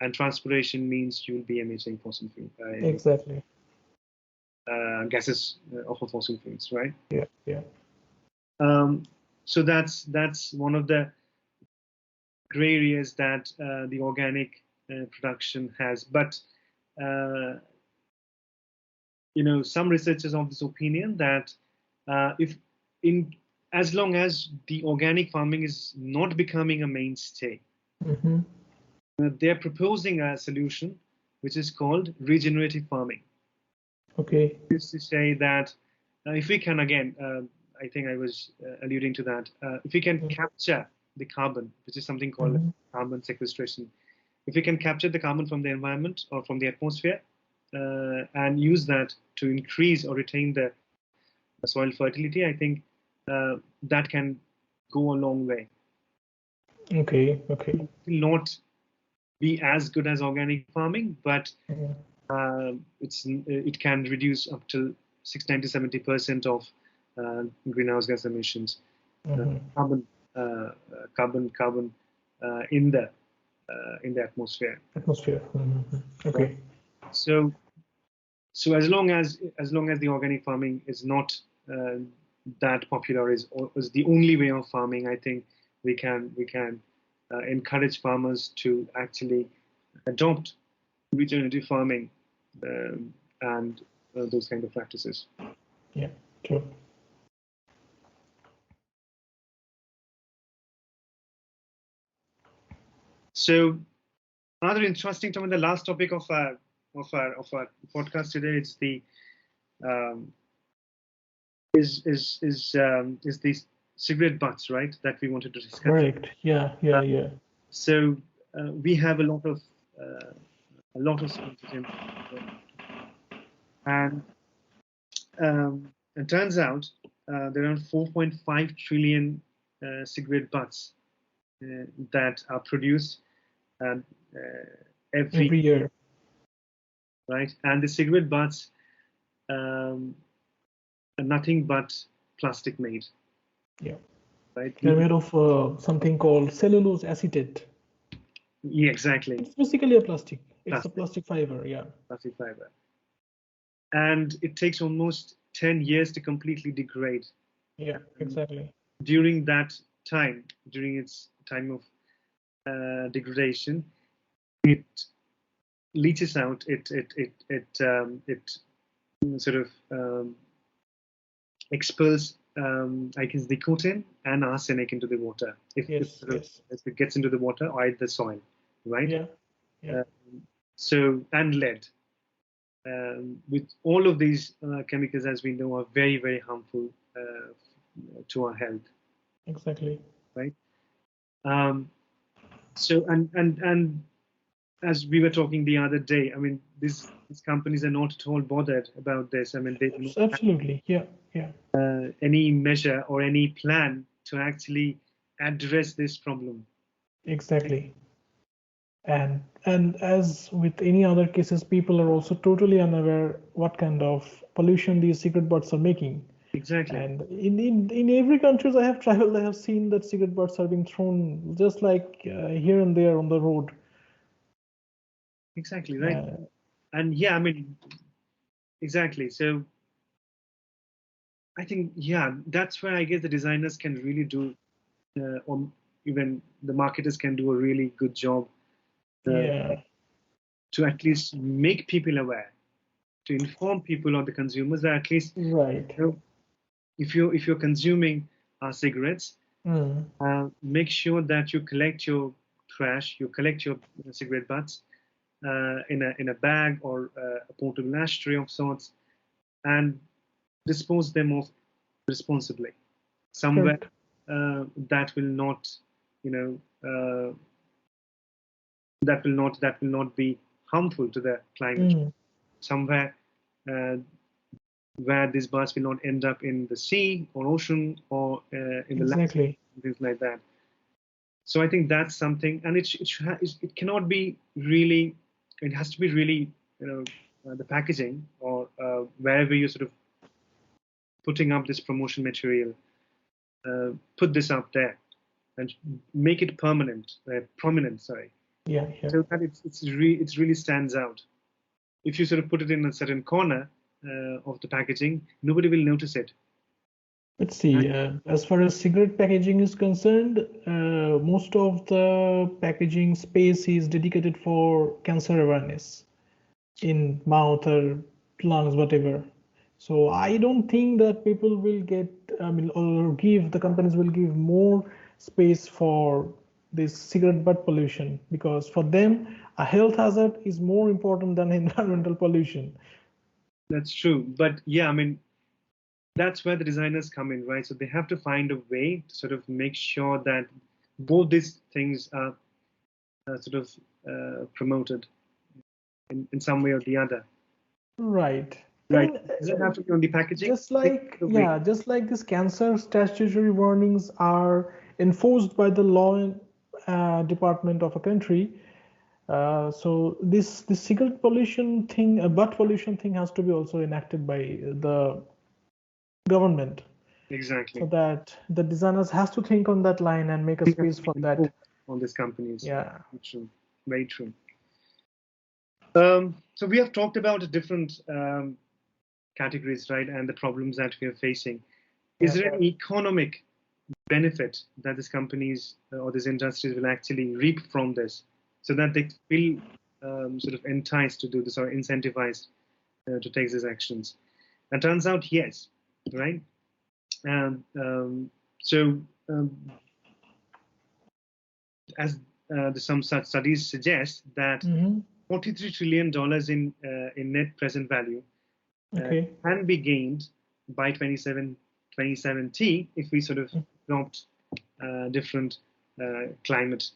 and transportation means you'll be emitting fossil fuel. Exactly. gases of fossil fuels, right? Yeah, yeah. So that's one of the gray areas that the organic production has. But some researchers of this opinion that if in as long as the organic farming is not becoming a mainstay, Mm-hmm. they're proposing a solution which is called regenerative farming. Okay. Is to say that if we can, again, I think I was alluding to that, if we can capture the carbon, which is something called carbon sequestration, if we can capture the carbon from the environment or from the atmosphere and use that to increase or retain the soil fertility, I think that can go a long way. Okay. It will not be as good as organic farming, but it can reduce up to 60 to 70% of greenhouse gas emissions, carbon in the atmosphere. Okay. So as long as the organic farming is not that popular, is the only way of farming, I think we can encourage farmers to actually adopt regenerative farming and those kind of practices. Yeah, true. So another interesting topic, the last topic of our podcast today, is the the cigarette butts, right? That we wanted to discuss. Correct. Yeah. So we have a lot of scientists, and it turns out there are 4.5 trillion cigarette butts that are produced every year. Right? And the cigarette butts are nothing but plastic made. Yeah. Right? They're made of something called cellulose acetate. Yeah, exactly. It's basically a plastic. It's a plastic fiber, yeah. Plastic fiber. And it takes almost 10 years to completely degrade. Yeah, exactly. During that time, during its time of degradation, it leaches out. It sort of expels, I guess, nicotine and arsenic into the water. If it gets into the water or the soil, right? Yeah. So, and lead. With all of these chemicals, as we know, are very, very harmful to our health. Exactly. Right. So, and as we were talking the other day, I mean, these companies are not at all bothered about this. I mean, they do not absolutely, yeah. Any measure or any plan to actually address this problem. Exactly. And as with any other cases, people are also totally unaware what kind of pollution these cigarette butts are making. Exactly. And in every countries I have traveled, I have seen that cigarette butts are being thrown just like here and there on the road. Exactly, right. And yeah, I mean, exactly. So I think, yeah, that's where I guess the designers can really do, or even the marketers can do a really good job to at least make people aware, to inform people or the consumers that at least, if you're consuming cigarettes, make sure that you collect your trash, you collect your cigarette butts in a bag or a portable ashtray of sorts, and dispose them of responsibly somewhere that will not, that will not be harmful to the climate. Somewhere where these butts will not end up in the sea or ocean or in the land, things like that. So I think that's something, and it cannot be really. It has to be really, the packaging or wherever you're sort of putting up this promotion material, put this up there and make it prominent. Sorry. Yeah. So that it really stands out. If you sort of put it in a certain corner, of the packaging, nobody will notice it. Let's see, as far as cigarette packaging is concerned, most of the packaging space is dedicated for cancer awareness in mouth or lungs, whatever. So I don't think that people will get, or the companies will give more space for this cigarette butt pollution, because for them, a health hazard is more important than environmental pollution. That's true. But yeah, I mean, that's where the designers come in, right? So they have to find a way to sort of make sure that both these things are sort of promoted in some way or the other. Right. Right. I mean, Does it have to be on the packaging? just like this cancer statutory warnings are enforced by the law department of a country. So this cigarette pollution thing, butt pollution thing, has to be also enacted by the government. Exactly. So that the designers has to think on that line and make a space for that. On these companies. Yeah. True. Very true. So we have talked about different categories, right, and the problems that we are facing. Is there an economic benefit that these companies or these industries will actually reap from this, so that they feel sort of enticed to do this or incentivized to take these actions? And turns out, yes, right? As some such studies suggest that $43 trillion in net present value can be gained by 2070 if we sort of adopt different climate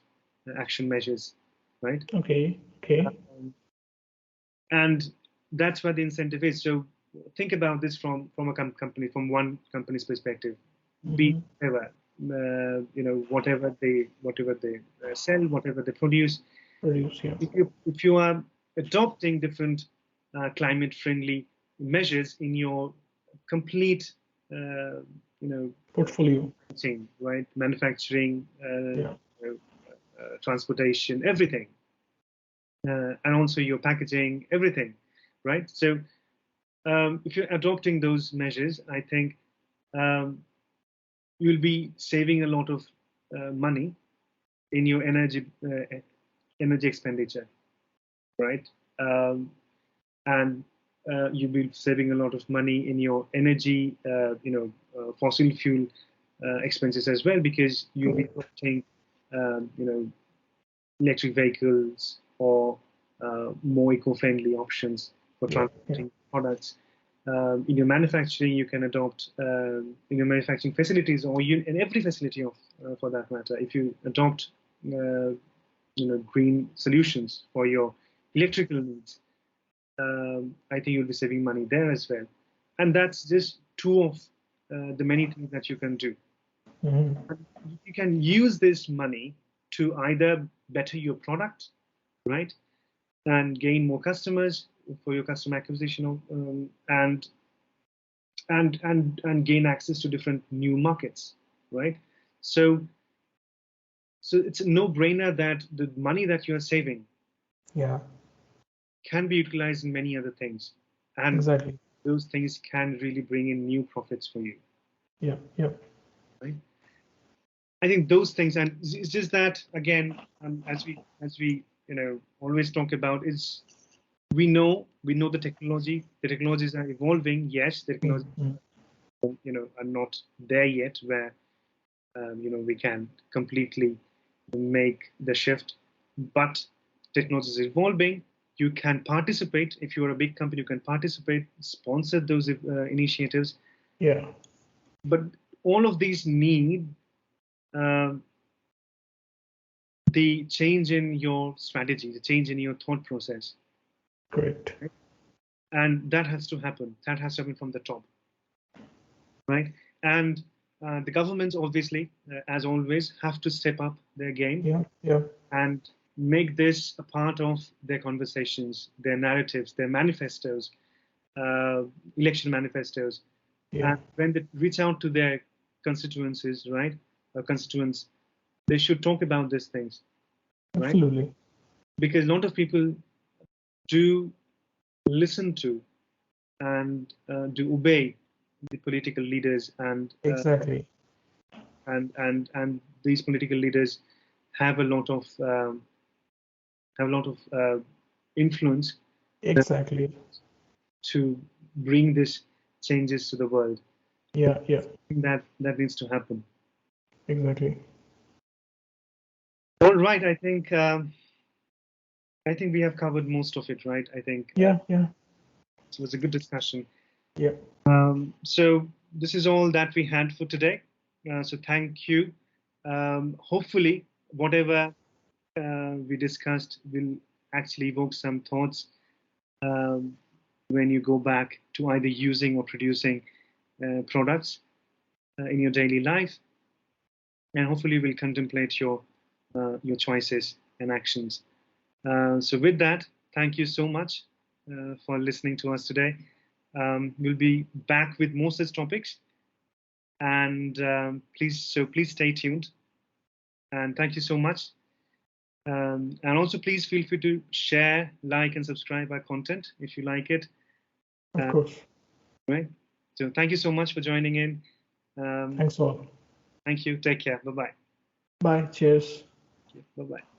action measures, right? Okay. And that's where the incentive is. So think about this from a company, from one company's perspective. Be whatever, whatever they sell, whatever they produce. If you are adopting different climate-friendly measures in your complete, portfolio chain, right? Manufacturing, transportation, everything, and also your packaging, everything, right? So if you're adopting those measures, I think you'll be saving a lot of money in your energy expenditure, right? And you'll be saving a lot of money in your energy, fossil fuel expenses as well, because you'll be adopting, electric vehicles or more eco-friendly options for transporting products. In your manufacturing, you can adopt in your manufacturing facilities, or in every facility for that matter. If you adopt, green solutions for your electrical needs, I think you'll be saving money there as well. And that's just two of the many things that you can do. You can use this money to either better your product, right, and gain more customers for your customer acquisition, and gain access to different new markets, right? So it's a no-brainer that the money that you're saving can be utilized in many other things, and those things can really bring in new profits for you. Right? I think those things, and it's just that, again, as we always talk about, is we know the technologies are evolving. Yes, the technologies are not there yet where we can completely make the shift, but technology is evolving. You can participate. If you're a big company, you can participate, sponsor those initiatives. But all of these need the change in your strategy, the change in your thought process. Correct. Right? And that has to happen. That has to happen from the top, right? And the governments, obviously, as always, have to step up their game and make this a part of their conversations, their narratives, their manifestos, election manifestos. And when they reach out to their constituencies, right, constituents, they should talk about these things, right? Absolutely. Because a lot of people do listen to and do obey the political leaders, and Exactly. and these political leaders have a lot of influence Exactly. to bring these changes to the world. Yeah, yeah, That needs to happen. exactly. All right, I think we have covered most of it, right? I think Yeah, yeah, it was a good discussion. yeah. So this is all that we had for today. So thank you. Hopefully, whatever we discussed will actually evoke some thoughts when you go back to either using or producing products in your daily life, and hopefully will contemplate your choices and actions. So with that, thank you so much for listening to us today. We'll be back with more such topics, and please stay tuned. And thank you so much. And also, please feel free to share, like, and subscribe our content if you like it. Of course. Right. So thank you so much for joining in. Thanks all. Thank you. Take care. Bye-bye. Bye. Cheers. Bye-bye.